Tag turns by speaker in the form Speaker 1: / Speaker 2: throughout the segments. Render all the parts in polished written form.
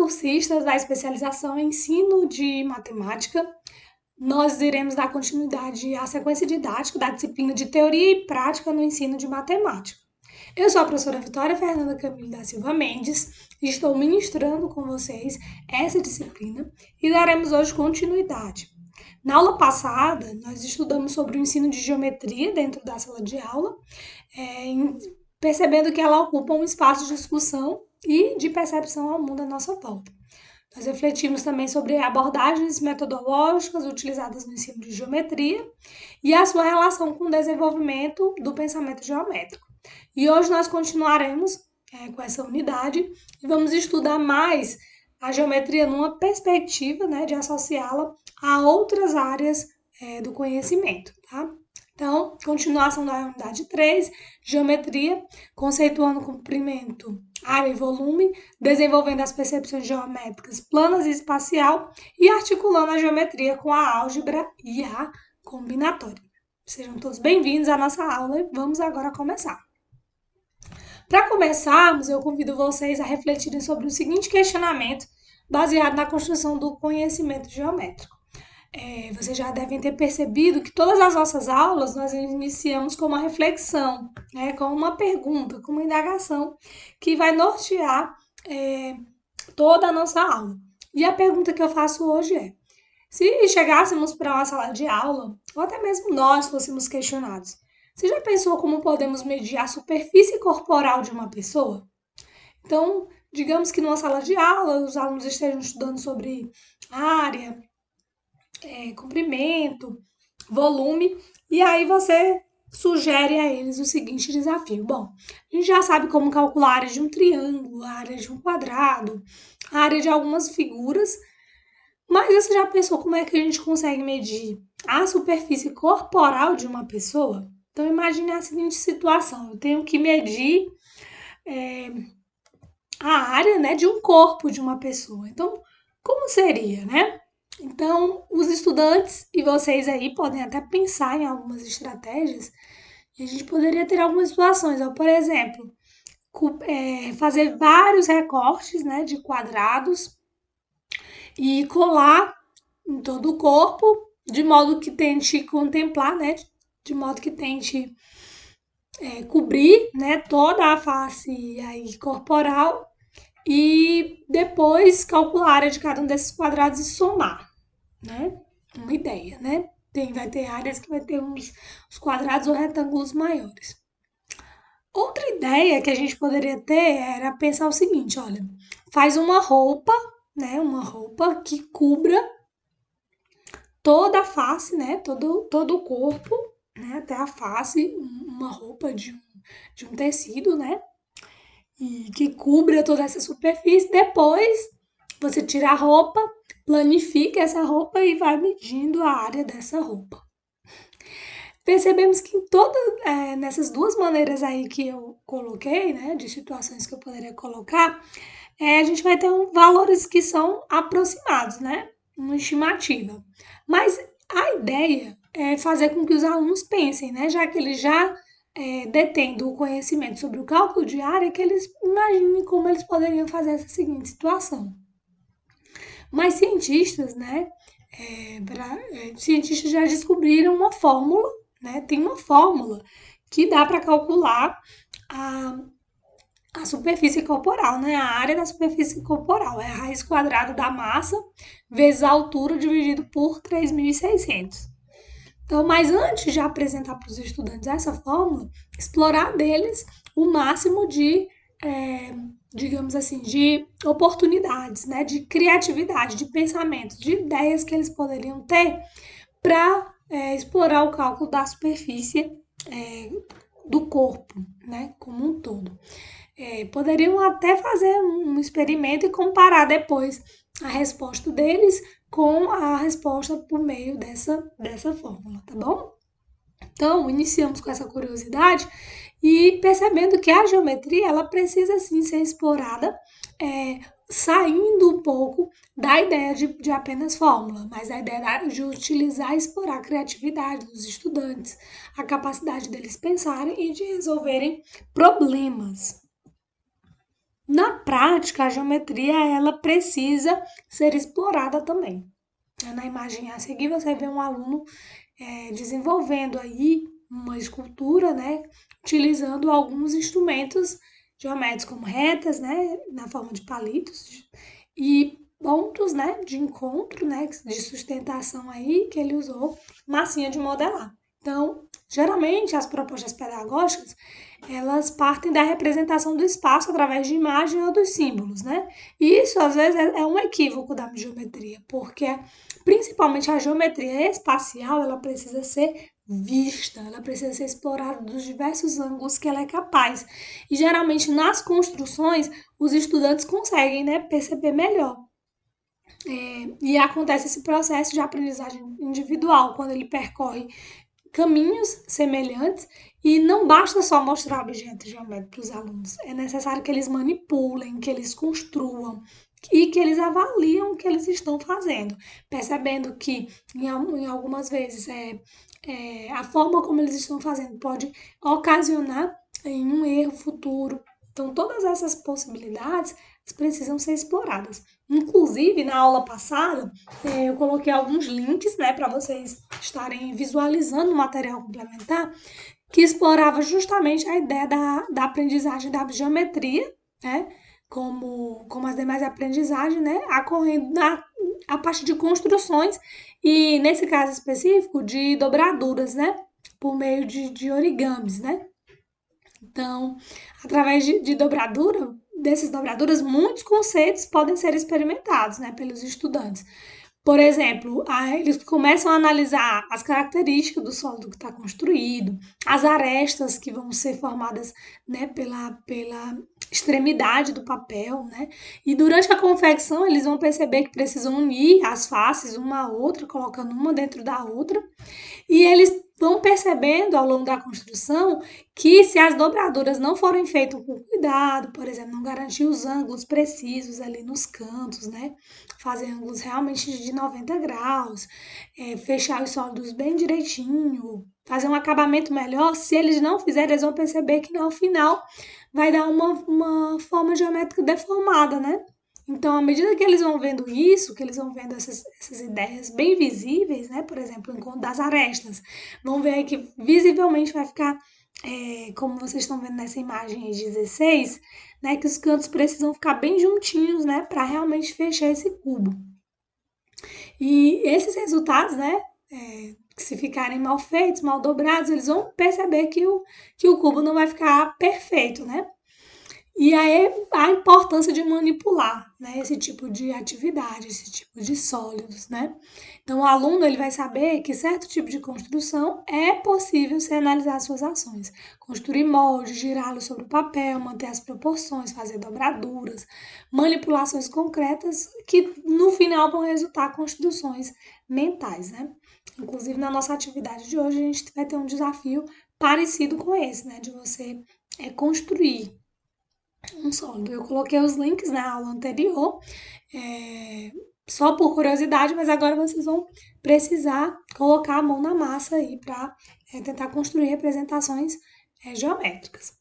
Speaker 1: cursistas da especialização em ensino de matemática. Nós iremos dar continuidade à sequência didática da disciplina de teoria e prática no ensino de matemática. Eu sou a professora Vitória Fernanda Camilo da Silva Mendes e estou ministrando com vocês essa disciplina e daremos hoje continuidade. Na aula passada, nós estudamos sobre o ensino de geometria dentro da sala de aula, percebendo que ela ocupa um espaço de discussão e de percepção ao mundo à nossa volta. Nós refletimos também sobre abordagens metodológicas utilizadas no ensino de geometria e a sua relação com o desenvolvimento do pensamento geométrico. E hoje nós continuaremos com essa unidade e vamos estudar mais a geometria numa perspectiva, né, de associá-la a outras áreas do conhecimento, tá? Então, continuação da unidade 3, geometria, conceituando comprimento, área e volume, desenvolvendo as percepções geométricas planas e espacial e articulando a geometria com a álgebra e a combinatória. Sejam todos bem-vindos à nossa aula e vamos agora começar. Para começarmos, eu convido vocês a refletirem sobre o seguinte questionamento baseado na construção do conhecimento geométrico. Vocês já devem ter percebido que todas as nossas aulas nós iniciamos com uma reflexão, com uma pergunta, com uma indagação que vai nortear toda a nossa aula. E a pergunta que eu faço hoje é: se chegássemos para uma sala de aula, ou até mesmo nós fôssemos questionados, você já pensou como podemos medir a superfície corporal de uma pessoa? Então, digamos que numa sala de aula os alunos estejam estudando sobre área, comprimento, volume, e aí você sugere a eles o seguinte desafio. Bom, a gente já sabe como calcular a área de um triângulo, a área de um quadrado, a área de algumas figuras, mas você já pensou como é que a gente consegue medir a superfície corporal de uma pessoa? Então, imagine a seguinte situação: eu tenho que medir a área, né, de um corpo de uma pessoa. Então, como seria, né? Então, os estudantes e vocês aí podem até pensar em algumas estratégias e a gente poderia ter algumas situações. Por exemplo, fazer vários recortes, né, de quadrados e colar em todo o corpo, de modo que tente contemplar, né, de modo que tente cobrir, né, toda a face aí corporal e depois calcular a área de cada um desses quadrados e somar, né? Uma ideia, né? Vai ter áreas que vai ter uns quadrados ou retângulos maiores. Outra ideia que a gente poderia ter era pensar o seguinte: olha, faz uma roupa, né? Uma roupa que cubra toda a face, né? Todo o corpo, né? Até a face, uma roupa de um tecido, né? E que cubra toda essa superfície. Depois você tira a roupa, planifica essa roupa e vai medindo a área dessa roupa. Percebemos que nessas duas maneiras aí que eu coloquei, né, de situações que eu poderia colocar, a gente vai ter valores que são aproximados, né, uma estimativa. Mas a ideia é fazer com que os alunos pensem, né, já que eles já detendo o conhecimento sobre o cálculo de área, que eles imaginem como eles poderiam fazer essa seguinte situação. Mas cientistas, né, cientistas já descobriram uma fórmula, né, tem uma fórmula que dá para calcular a superfície corporal, né, a área da superfície corporal, é a raiz quadrada da massa vezes a altura dividido por 3.600. Então, mas antes de apresentar para os estudantes essa fórmula, explorar deles o máximo de, digamos assim, de oportunidades, né, de criatividade, de pensamentos, de ideias que eles poderiam ter para explorar o cálculo da superfície do corpo, né, como um todo. Poderiam até fazer um experimento e comparar depois a resposta deles com a resposta por meio dessa fórmula, tá bom? Então, iniciamos com essa curiosidade e percebendo que a geometria ela precisa sim ser explorada, saindo um pouco da ideia de apenas fórmula, mas a ideia de utilizar e explorar a criatividade dos estudantes, a capacidade deles pensarem e de resolverem problemas. Na prática, a geometria ela precisa ser explorada também. Na imagem a seguir, você vê um aluno desenvolvendo aí uma escultura, né, utilizando alguns instrumentos geométricos como retas, né, na forma de palitos e pontos, né, de encontro, né, de sustentação aí que ele usou, massinha de modelar. Então, geralmente as propostas pedagógicas, elas partem da representação do espaço através de imagem ou dos símbolos, né? E isso às vezes é um equívoco da geometria, porque principalmente a geometria espacial, ela precisa ser vista, ela precisa ser explorada dos diversos ângulos que ela é capaz. E geralmente nas construções, os estudantes conseguem, né, perceber melhor. E acontece esse processo de aprendizagem individual, quando ele percorre caminhos semelhantes e não basta só mostrar objetos geométricos para os alunos, é necessário que eles manipulem, que eles construam e que eles avaliam o que eles estão fazendo, percebendo que em algumas vezes a forma como eles estão fazendo pode ocasionar em um erro futuro. Então, todas essas possibilidades precisam ser exploradas. Inclusive, na aula passada, eu coloquei alguns links, né, para vocês estarem visualizando o material complementar, que explorava justamente a ideia da aprendizagem da geometria, né, como as demais aprendizagens, né, ocorrendo a partir de construções e, nesse caso específico, de dobraduras, né, por meio de origamis, né. Então, através de dobradura, dessas dobraduras, muitos conceitos podem ser experimentados, né, pelos estudantes. Por exemplo, eles começam a analisar as características do solo que está construído, as arestas que vão ser formadas, né, pela extremidade do papel, né? E durante a confecção eles vão perceber que precisam unir as faces uma a outra, colocando uma dentro da outra, e eles vão percebendo ao longo da construção que se as dobraduras não forem feitas com cuidado, por exemplo, não garantir os ângulos precisos ali nos cantos, né? Fazer ângulos realmente de 90 graus, fechar os sólidos bem direitinho, fazer um acabamento melhor. Se eles não fizerem, eles vão perceber que no final vai dar uma forma geométrica deformada, né? Então, à medida que eles vão vendo isso, que eles vão vendo essas ideias bem visíveis, né? Por exemplo, o encontro das arestas, vão ver que visivelmente vai ficar, como vocês estão vendo nessa imagem aí 16, né? Que os cantos precisam ficar bem juntinhos, né? Para realmente fechar esse cubo. E esses resultados, né? Que se ficarem mal feitos, mal dobrados, eles vão perceber que o cubo não vai ficar perfeito, né? E aí a importância de manipular, né, esse tipo de atividade, esse tipo de sólidos, né? Então o aluno ele vai saber que certo tipo de construção é possível se analisar as suas ações, construir moldes, girá-los sobre o papel, manter as proporções, fazer dobraduras, manipulações concretas que no final vão resultar construções mentais, né? Inclusive na nossa atividade de hoje a gente vai ter um desafio parecido com esse, né, de você construir um sólido. Eu coloquei os links na aula anterior, é, só por curiosidade, mas agora vocês vão precisar colocar a mão na massa aí para tentar construir representações geométricas.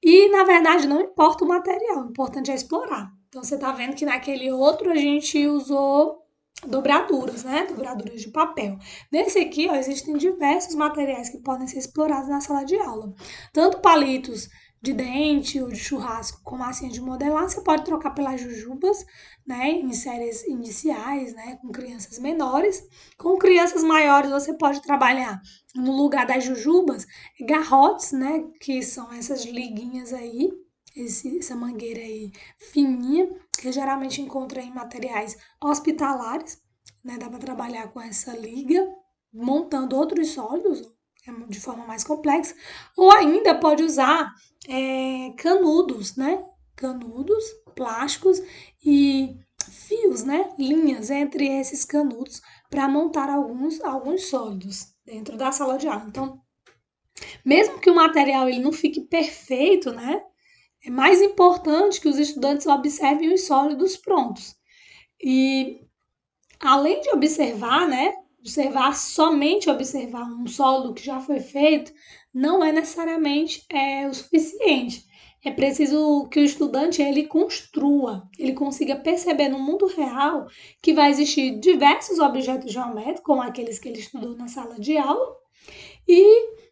Speaker 1: E, na verdade, não importa o material, o importante é explorar. Então, você está vendo que naquele outro a gente usou dobraduras, né? Dobraduras de papel. Nesse aqui, ó, existem diversos materiais que podem ser explorados na sala de aula. Tanto palitos de dente ou de churrasco com massinha de modelar, você pode trocar pelas jujubas, né, em séries iniciais, né, com crianças menores. Com crianças maiores, você pode trabalhar no lugar das jujubas, garrotes, né, que são essas liguinhas aí, essa mangueira aí fininha, que geralmente encontra em materiais hospitalares, né, dá para trabalhar com essa liga, montando outros sólidos, de forma mais complexa, ou ainda pode usar canudos, né? Canudos plásticos e fios, né? Linhas entre esses canudos para montar alguns sólidos dentro da sala de aula. Então, mesmo que o material ele não fique perfeito, né? É mais importante que os estudantes observem os sólidos prontos. E além de observar, né? Somente observar um solo que já foi feito, não é necessariamente o suficiente. É preciso que o estudante ele construa, ele consiga perceber no mundo real que vai existir diversos objetos geométricos, como aqueles que ele estudou na sala de aula, e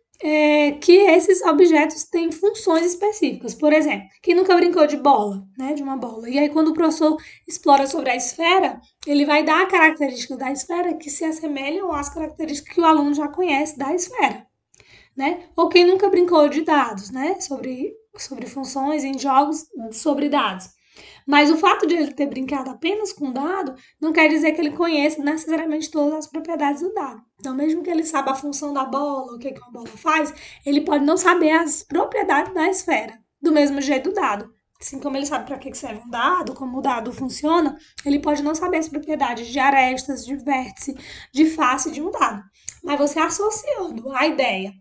Speaker 1: que esses objetos têm funções específicas. Por exemplo, quem nunca brincou de bola, né, de uma bola? E aí, quando o professor explora sobre a esfera, ele vai dar características da esfera que se assemelham às características que o aluno já conhece da esfera, né? Ou quem nunca brincou de dados, né, sobre funções em jogos sobre dados. Mas o fato de ele ter brincado apenas com o dado não quer dizer que ele conheça necessariamente todas as propriedades do dado. Então, mesmo que ele saiba a função da bola, o que uma bola faz, ele pode não saber as propriedades da esfera, do mesmo jeito do dado. Assim como ele sabe para que serve um dado, como o dado funciona, ele pode não saber as propriedades de arestas, de vértice, de face de um dado. Mas você associando a ideia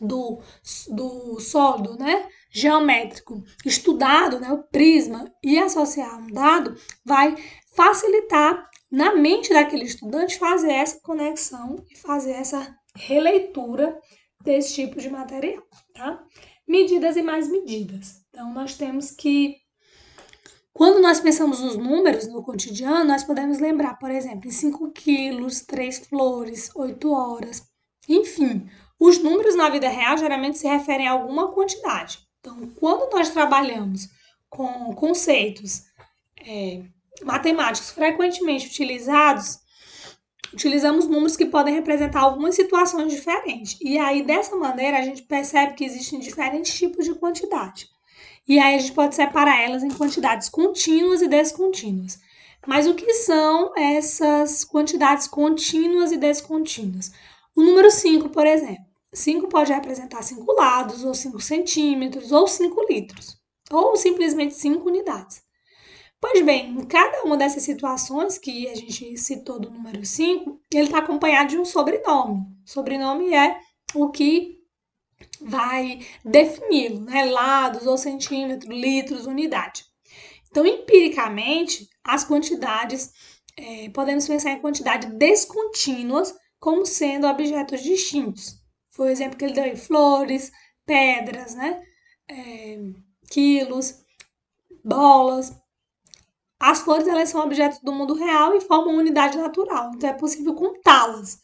Speaker 1: do, do sólido, né, geométrico estudado, né, o prisma, e associar um dado, vai facilitar na mente daquele estudante fazer essa conexão e fazer essa releitura desse tipo de material, tá? Medidas e mais medidas. Então, nós temos que, quando nós pensamos nos números no cotidiano, nós podemos lembrar, por exemplo, em 5 quilos, 3 flores, 8 horas, enfim. Os números na vida real geralmente se referem a alguma quantidade. Então, quando nós trabalhamos com conceitos matemáticos frequentemente utilizados, utilizamos números que podem representar algumas situações diferentes. E aí, dessa maneira, a gente percebe que existem diferentes tipos de quantidade. E aí a gente pode separar elas em quantidades contínuas e descontínuas. Mas o que são essas quantidades contínuas e descontínuas? O número 5, por exemplo. 5 pode representar 5 lados, ou 5 centímetros, ou 5 litros, ou simplesmente 5 unidades. Pois bem, em cada uma dessas situações que a gente citou do número 5, ele está acompanhado de um sobrenome. Sobrenome é o que vai defini-lo, né? Lados ou centímetros, litros, unidade. Então, empiricamente, as quantidades, podemos pensar em quantidades descontínuas como sendo objetos distintos. Foi o exemplo que ele deu aí, flores, pedras, né? Quilos, bolas. As flores, elas são objetos do mundo real e formam unidade natural, então é possível contá-las,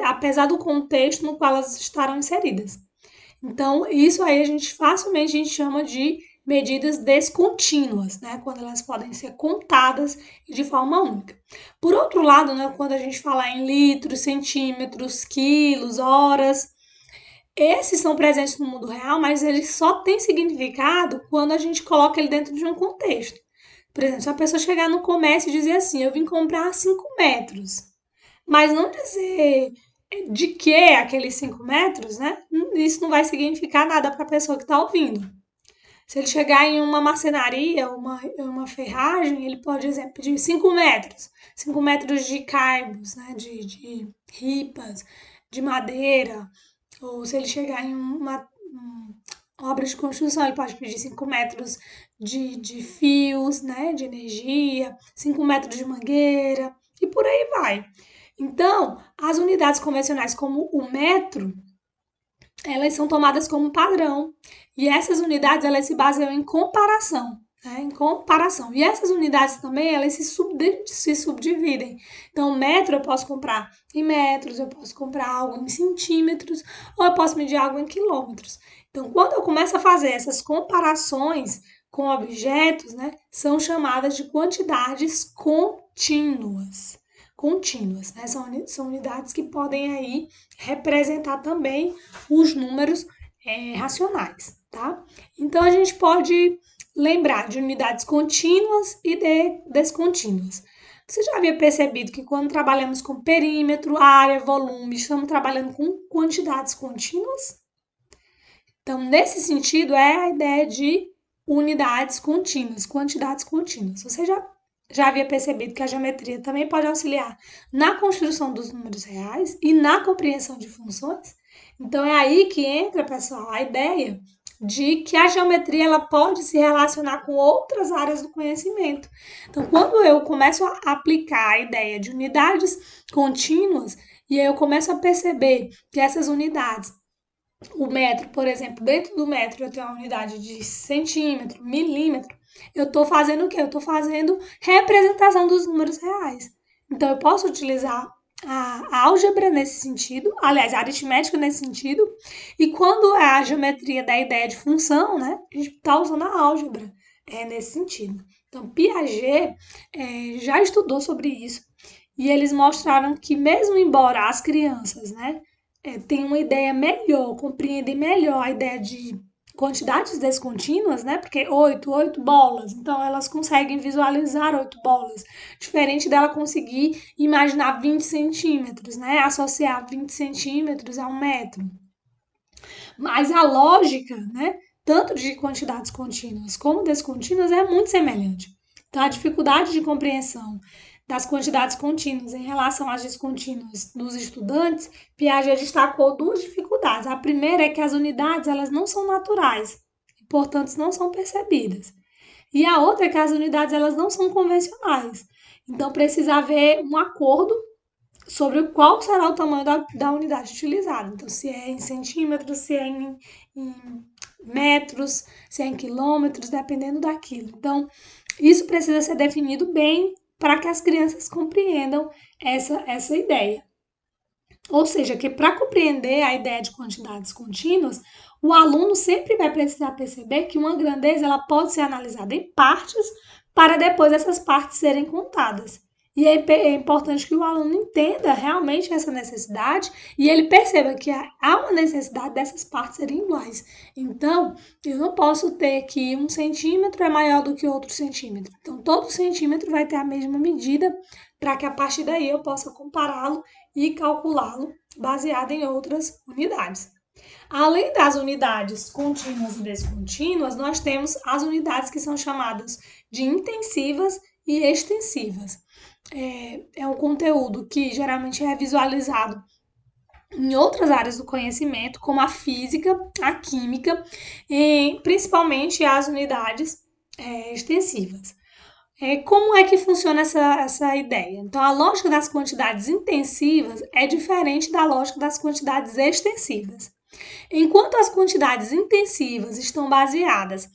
Speaker 1: apesar do contexto no qual elas estarão inseridas. Então, isso aí facilmente a gente chama de medidas descontínuas, né? Quando elas podem ser contadas de forma única. Por outro lado, né, quando a gente fala em litros, centímetros, quilos, horas, esses são presentes no mundo real, mas eles só têm significado quando a gente coloca ele dentro de um contexto. Por exemplo, se a pessoa chegar no comércio e dizer assim, eu vim comprar 5 metros, mas não dizer de que aqueles 5 metros, né? Isso não vai significar nada para a pessoa que está ouvindo. Se ele chegar em uma marcenaria, uma ferragem, ele pode, exemplo, pedir 5 metros. 5 metros de caibros, né? De ripas, de madeira. Ou se ele chegar em uma obra de construção, ele pode pedir 5 metros de fios, né? De energia, 5 metros de mangueira e por aí vai. Então, as unidades convencionais como o metro, elas são tomadas como padrão. E essas unidades, elas se baseiam em comparação, né? Em comparação. E essas unidades também, elas se subdividem. Então, metro eu posso comprar em metros, eu posso comprar algo em centímetros, ou eu posso medir algo em quilômetros. Então, quando eu começo a fazer essas comparações com objetos, né, são chamadas de quantidades contínuas, né? São unidades que podem aí representar também os números racionais, tá? Então a gente pode lembrar de unidades contínuas e descontínuas. Você já havia percebido que quando trabalhamos com perímetro, área, volume, estamos trabalhando com quantidades contínuas? Então, nesse sentido, é a ideia de unidades contínuas, quantidades contínuas. Você já havia percebido que a geometria também pode auxiliar na construção dos números reais e na compreensão de funções? Então é aí que entra, pessoal, a ideia de que a geometria ela pode se relacionar com outras áreas do conhecimento. Então, quando eu começo a aplicar a ideia de unidades contínuas, e aí eu começo a perceber que essas unidades o metro, por exemplo, dentro do metro eu tenho a unidade de centímetro, milímetro, eu estou fazendo o quê? Eu estou fazendo representação dos números reais. Então, eu posso utilizar a álgebra nesse sentido, aliás, a aritmética nesse sentido, e quando é a geometria da ideia de função, né, a gente está usando a álgebra nesse sentido. Então, Piaget já estudou sobre isso, e eles mostraram que mesmo embora as crianças, né, tem uma ideia melhor, compreendem melhor a ideia de quantidades descontínuas, né? Porque oito bolas, então elas conseguem visualizar 8 bolas, diferente dela conseguir imaginar 20 centímetros, né? Associar 20 centímetros a 1 metro. Mas a lógica, né? Tanto de quantidades contínuas como descontínuas é muito semelhante. Então, a dificuldade de compreensão das quantidades contínuas em relação às descontínuas dos estudantes, Piaget destacou duas dificuldades. A primeira é que as unidades elas não são naturais, e, portanto, não são percebidas. E a outra é que as unidades elas não são convencionais. Então, precisa haver um acordo sobre qual será o tamanho da unidade utilizada. Então, se é em centímetros, se é em metros, se é em quilômetros, dependendo daquilo. Então, isso precisa ser definido bem para que as crianças compreendam essa ideia. Ou seja, que para compreender a ideia de quantidades contínuas, o aluno sempre vai precisar perceber que uma grandeza ela pode ser analisada em partes para depois essas partes serem contadas. E é importante que o aluno entenda realmente essa necessidade e ele perceba que há uma necessidade dessas partes serem iguais. Então, eu não posso ter que 1 centímetro é maior do que outro centímetro. Então, todo centímetro vai ter a mesma medida para que a partir daí eu possa compará-lo e calculá-lo baseado em outras unidades. Além das unidades contínuas e descontínuas, nós temos as unidades que são chamadas de intensivas e extensivas. É um conteúdo que geralmente é visualizado em outras áreas do conhecimento, como a física, a química, e principalmente as unidades extensivas. Como é que funciona essa ideia? Então, a lógica das quantidades intensivas é diferente da lógica das quantidades extensivas. Enquanto as quantidades intensivas estão baseadas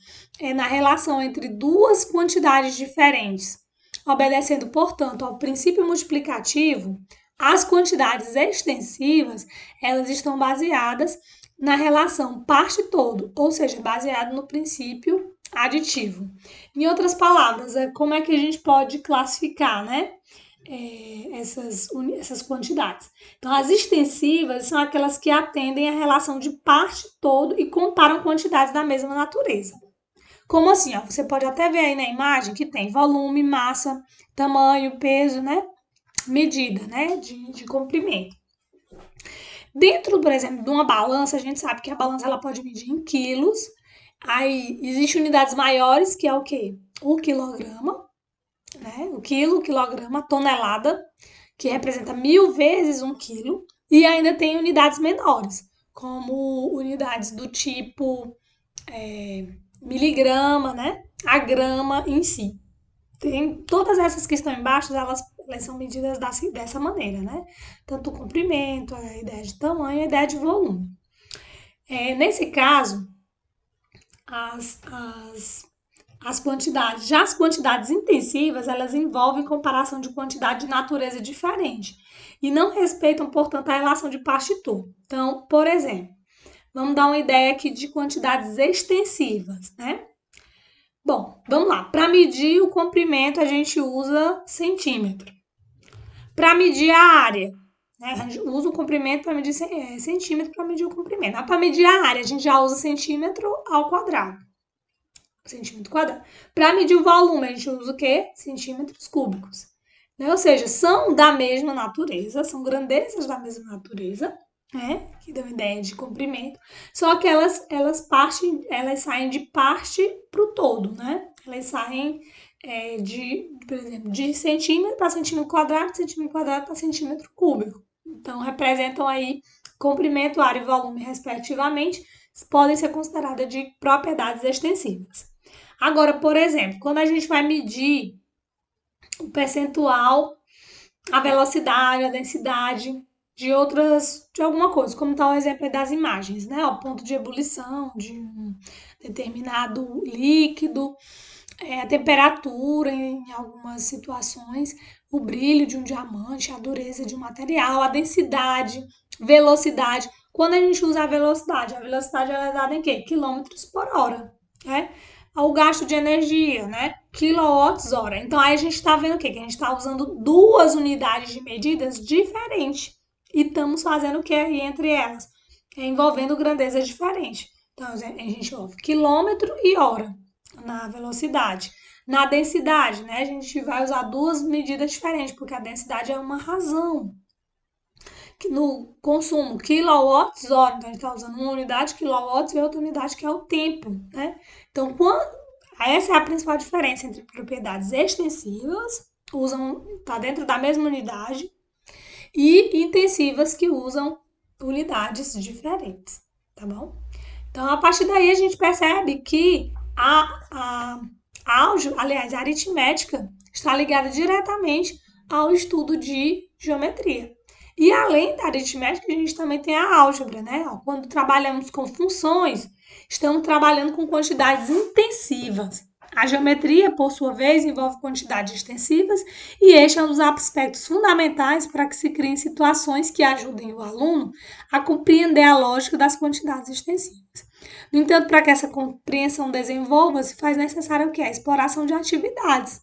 Speaker 1: na relação entre duas quantidades diferentes, obedecendo, portanto, ao princípio multiplicativo, as quantidades extensivas elas estão baseadas na relação parte-todo, ou seja, baseado no princípio aditivo. Em outras palavras, como é que a gente pode classificar, né? Essas quantidades. Então, as extensivas são aquelas que atendem à relação de parte-todo e comparam quantidades da mesma natureza. Como assim? Ó, você pode até ver aí na imagem que tem volume, massa, tamanho, peso, né? Medida, né? De comprimento. Dentro, por exemplo, de uma balança, a gente sabe que a balança ela pode medir em quilos. Aí, existem unidades maiores, que é o quê? O quilograma, né? O quilo, quilograma, tonelada, que representa 1000 vezes 1 quilo. E ainda tem unidades menores, como unidades do tipo miligrama, né? A grama em si. Tem todas essas que estão embaixo, elas são medidas dessa maneira, né? Tanto o comprimento, a ideia de tamanho, a ideia de volume. Nesse caso, as, as, as quantidades, já as quantidades intensivas, elas envolvem comparação de quantidade de natureza diferente e não respeitam, portanto, a relação de parte-todo. Então, por exemplo, vamos dar uma ideia aqui de quantidades extensivas, né? Bom, vamos lá. Para medir o comprimento, a gente usa centímetro. Para medir a área, né? A gente usa o comprimento para medir centímetro para medir o comprimento. Para medir a área, a gente já usa centímetro ao quadrado. Centímetro quadrado. Para medir o volume, a gente usa o quê? Centímetros cúbicos. Né? Ou seja, são da mesma natureza, são grandezas da mesma natureza, né? Que dão ideia de comprimento, só que elas saem de parte para o todo, né? Elas saem por exemplo, de centímetro para centímetro quadrado para centímetro cúbico. Então, representam aí comprimento, área e volume, respectivamente, podem ser consideradas de propriedades extensivas. Agora, por exemplo, quando a gente vai medir o percentual, a velocidade, a densidade, de alguma coisa, como está o exemplo aí das imagens, né? O ponto de ebulição de um determinado líquido, a temperatura em algumas situações, o brilho de um diamante, a dureza de um material, a densidade, velocidade. Quando a gente usa a velocidade ela é dada em quê? Quilômetros por hora, né? O gasto de energia, né? Quilowatts hora. Então aí a gente está vendo o quê? Que a gente está usando duas unidades de medidas diferentes e estamos fazendo o que aí entre elas? Envolvendo grandezas diferentes. Então a gente ouve quilômetro e hora na velocidade. Na densidade, né? A gente vai usar duas medidas diferentes, porque a densidade é uma razão. Que no consumo, quilowatts hora, então a gente está usando uma unidade quilowatts e outra unidade que é o tempo, né? Então, essa é a principal diferença entre propriedades extensivas, tá dentro da mesma unidade, e intensivas que usam unidades diferentes, tá bom? Então, a partir daí, a gente percebe que a álgebra, aliás, a aritmética está ligada diretamente ao estudo de geometria. E além da aritmética, a gente também tem a álgebra, né? Quando trabalhamos com funções, estamos trabalhando com quantidades intensivas. A geometria, por sua vez, envolve quantidades extensivas e este é um dos aspectos fundamentais para que se criem situações que ajudem o aluno a compreender a lógica das quantidades extensivas. No entanto, para que essa compreensão desenvolva, se faz necessário o quê? A exploração de atividades,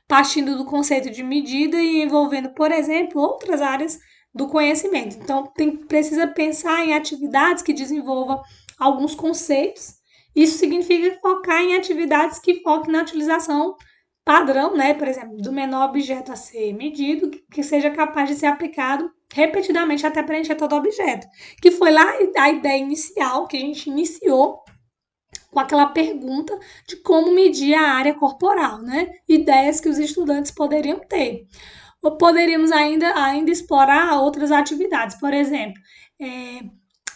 Speaker 1: partindo do conceito de medida e envolvendo, por exemplo, outras áreas do conhecimento. Então, precisa pensar em atividades que desenvolvam alguns conceitos. Isso significa focar em atividades que foquem na utilização padrão, né? Por exemplo, do menor objeto a ser medido, que seja capaz de ser aplicado repetidamente até preencher todo objeto. Que foi lá a ideia inicial que a gente iniciou com aquela pergunta de como medir a área corporal, né? Ideias que os estudantes poderiam ter. Ou poderíamos ainda explorar outras atividades, por exemplo, é,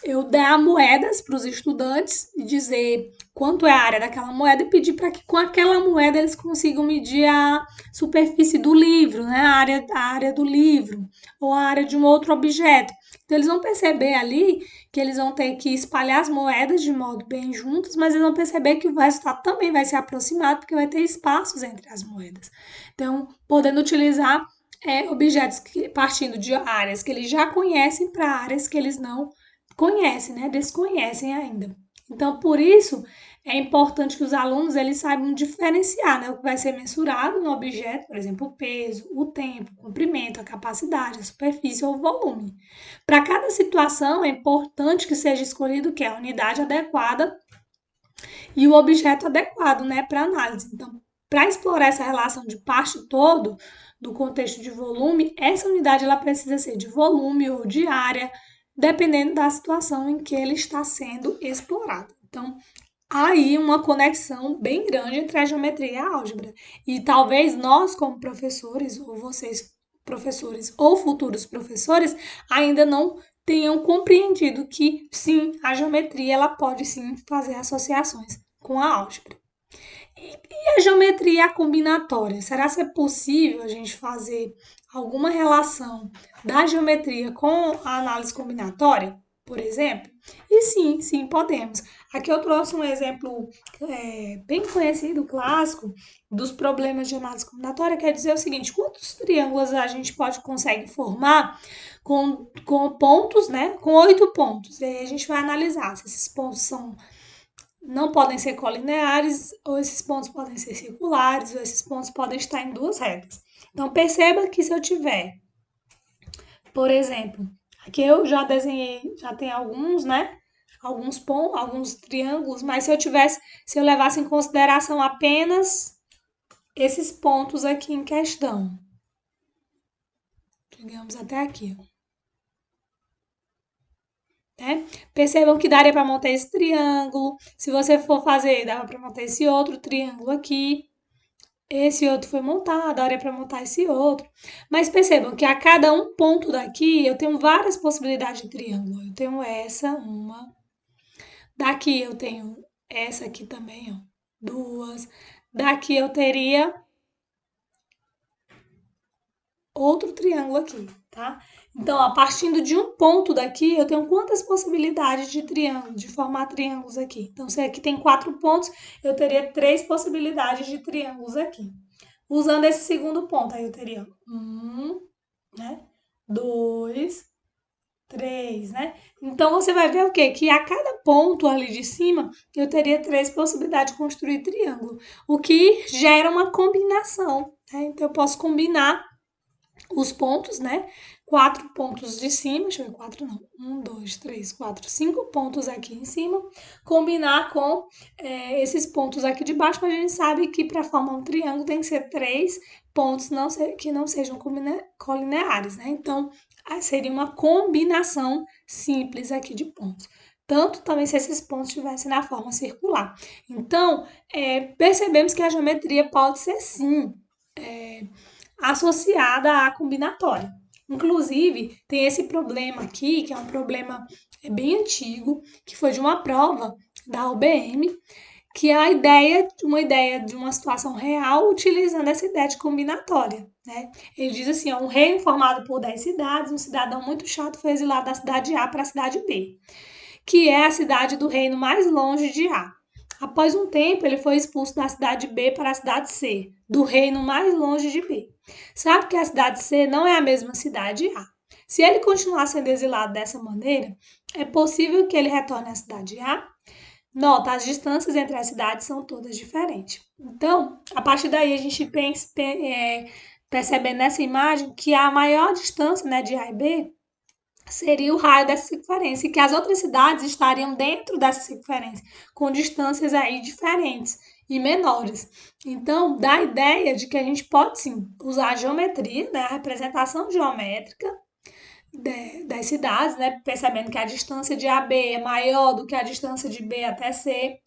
Speaker 1: eu dar moedas para os estudantes e dizer quanto é a área daquela moeda e pedir para que com aquela moeda eles consigam medir a superfície do livro, né? A área do livro ou a área de um outro objeto. Então eles vão perceber ali que eles vão ter que espalhar as moedas de modo bem juntas, mas eles vão perceber que o resultado também vai ser aproximado porque vai ter espaços entre as moedas. Então, podendo utilizar objetos partindo de áreas que eles já conhecem para áreas que eles não conhecem, né? Desconhecem ainda. Então, por isso, é importante que os alunos eles saibam diferenciar, né? O que vai ser mensurado no objeto, por exemplo, o peso, o tempo, o comprimento, a capacidade, a superfície ou o volume. Para cada situação, é importante que seja escolhido o que é a unidade adequada e o objeto adequado, né, para análise. Então, para explorar essa relação de parte todo do contexto de volume, essa unidade ela precisa ser de volume ou de área, dependendo da situação em que ele está sendo explorado. Então, há aí uma conexão bem grande entre a geometria e a álgebra. E talvez nós, como professores, ou vocês, professores ou futuros professores, ainda não tenham compreendido que sim, a geometria ela pode sim fazer associações com a álgebra. E a geometria combinatória? Será que é possível a gente fazer alguma relação da geometria com a análise combinatória, por exemplo? E sim, sim, podemos. Aqui eu trouxe um exemplo bem conhecido, clássico, dos problemas de análise combinatória, quer dizer o seguinte, quantos triângulos a gente consegue formar com pontos, né? Com 8 pontos. E aí a gente vai analisar se esses pontos não podem ser colineares, ou esses pontos podem ser circulares, ou esses pontos podem estar em duas retas. Então, perceba que se eu tiver, por exemplo, aqui eu já desenhei, já tem alguns, né? Alguns pontos, alguns triângulos, mas se eu levasse em consideração apenas esses pontos aqui em questão, digamos até aqui, né? Percebam que daria para montar esse triângulo. Se você for fazer, dava para montar esse outro triângulo aqui. Esse outro foi montado, agora é para montar esse outro. Mas percebam que a cada um ponto daqui eu tenho várias possibilidades de triângulo. Eu tenho essa, uma. Daqui eu tenho essa aqui também, ó. Duas. Daqui eu teria outro triângulo aqui, tá? Então, ó, partindo de um ponto daqui, eu tenho quantas possibilidades de triângulo, de formar triângulos aqui? Então, se aqui tem 4 pontos, eu teria 3 possibilidades de triângulos aqui. Usando esse segundo ponto, aí eu teria 1, né? 2, 3, né? Então, você vai ver o quê? Que a cada ponto ali de cima, eu teria 3 possibilidades de construir triângulo, o que gera uma combinação, né? Então, eu posso combinar os pontos, né? 4 pontos de cima, deixa eu ver, 4 não, 1, 2, 3, 4, 5 pontos aqui em cima, combinar com esses pontos aqui de baixo, mas a gente sabe que para formar um triângulo tem que ser 3 pontos que não sejam colineares, né? Então, seria uma combinação simples aqui de pontos. Tanto também se esses pontos estivessem na forma circular. Então, percebemos que a geometria pode ser sim associada à combinatória. Inclusive, tem esse problema aqui, que é um problema bem antigo, que foi de uma prova da UBM, que é uma ideia de uma situação real utilizando essa ideia de combinatória, né? Ele diz assim, ó, um reino formado por 10 cidades, um cidadão muito chato foi exilado da cidade A para a cidade B, que é a cidade do reino mais longe de A. Após um tempo, ele foi expulso da cidade B para a cidade C, do reino mais longe de B. Sabe que a cidade C não é a mesma cidade A. Se ele continuar sendo exilado dessa maneira, é possível que ele retorne à cidade A. Nota, as distâncias entre as cidades são todas diferentes. Então, a partir daí, a gente percebe nessa imagem que a maior distância, né, de A e B seria o raio dessa circunferência e que as outras cidades estariam dentro dessa circunferência, com distâncias aí diferentes e menores. Então, dá a ideia de que a gente pode sim usar a geometria, né, a representação geométrica das cidades, né, percebendo que a distância de AB é maior do que a distância de B até C,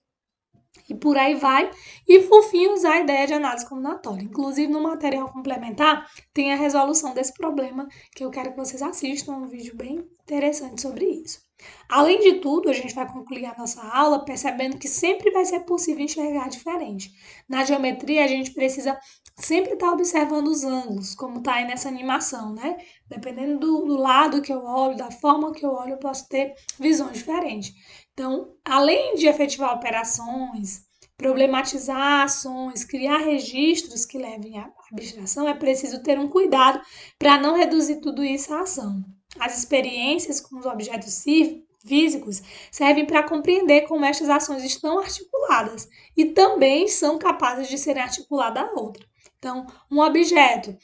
Speaker 1: e por aí vai. E por fim, usar a ideia de análise combinatória. Inclusive, no material complementar, tem a resolução desse problema que eu quero que vocês assistam, um vídeo bem interessante sobre isso. Além de tudo, a gente vai concluir a nossa aula percebendo que sempre vai ser possível enxergar diferente. Na geometria, a gente precisa sempre estar observando os ângulos, como está aí nessa animação, né? Dependendo do lado que eu olho, da forma que eu olho, eu posso ter visões diferentes. Então, além de efetivar operações, problematizar ações, criar registros que levem à abstração, é preciso ter um cuidado para não reduzir tudo isso à ação. As experiências com os objetos físicos servem para compreender como estas ações estão articuladas e também são capazes de serem articuladas a outra. Então, um objeto,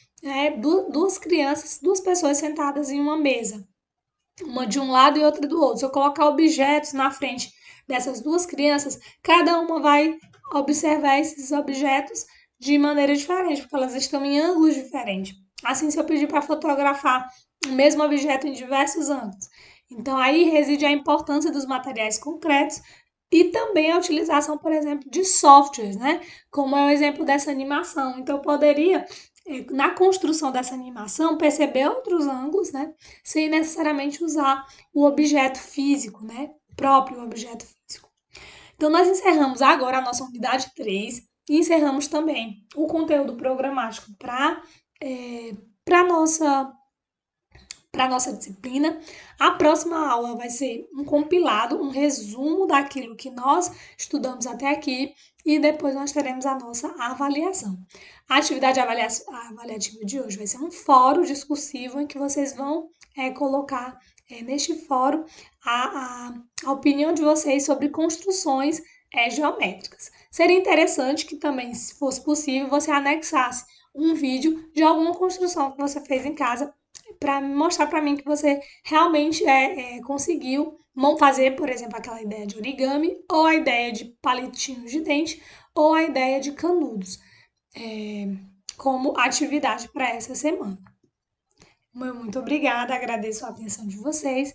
Speaker 1: duas crianças, duas pessoas sentadas em uma mesa, uma de um lado e outra do outro. Se eu colocar objetos na frente dessas duas crianças, cada uma vai observar esses objetos de maneira diferente, porque elas estão em ângulos diferentes. Assim, se eu pedir para fotografar o mesmo objeto em diversos ângulos. Então, aí reside a importância dos materiais concretos e também a utilização, por exemplo, de softwares, né? Como é o exemplo dessa animação. Então, eu poderia na construção dessa animação, perceber outros ângulos, né? Sem necessariamente usar o objeto físico, né? O próprio objeto físico. Então, nós encerramos agora a nossa unidade 3 e encerramos também o conteúdo programático para nossa para nossa disciplina. A próxima aula vai ser um compilado, um resumo daquilo que nós estudamos até aqui e depois nós teremos a nossa avaliação. A atividade avaliativa de hoje vai ser um fórum discursivo em que vocês vão colocar neste fórum a opinião de vocês sobre construções geométricas. Seria interessante que também, se fosse possível, você anexasse um vídeo de alguma construção que você fez em casa para mostrar para mim que você realmente conseguiu fazer, por exemplo, aquela ideia de origami, ou a ideia de palitinhos de dente, ou a ideia de canudos, como atividade para essa semana. Muito obrigada, agradeço a atenção de vocês